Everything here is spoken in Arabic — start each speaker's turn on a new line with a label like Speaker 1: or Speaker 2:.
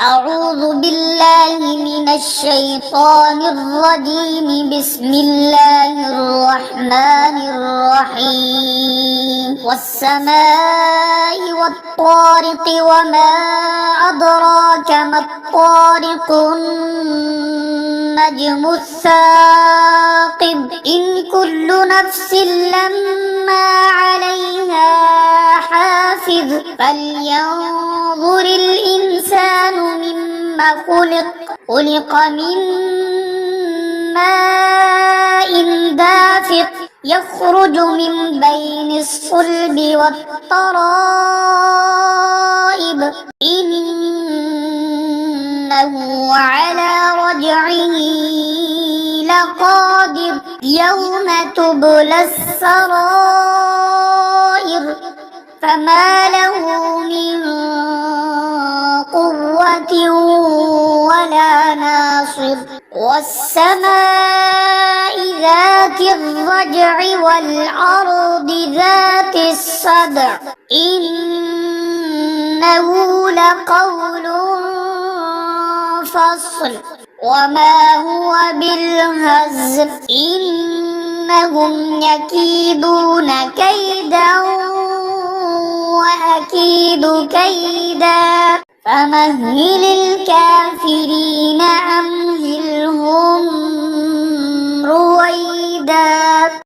Speaker 1: أعوذ بالله من الشيطان الرجيم. بسم الله الرحمن الرحيم. والسماء والطارق وما أدراك ما الطارق. النجم الثاقب. إن كل نفس لما عليها حافظ. فلينظر الإنسان مما خلق من ماء دافق يخرج من بين الصلب والترائب. إنه على رجعه لقادر. يوم تبلى السرائر. فما له من قوة ولا ناصر. والسماء ذات الرجع والأرض ذات الصدع. إنه لقول فصل وما هو بالهزل. إنهم يكيدون كيدا وأكيد كيدا. فمهل الكافرين أمهلهم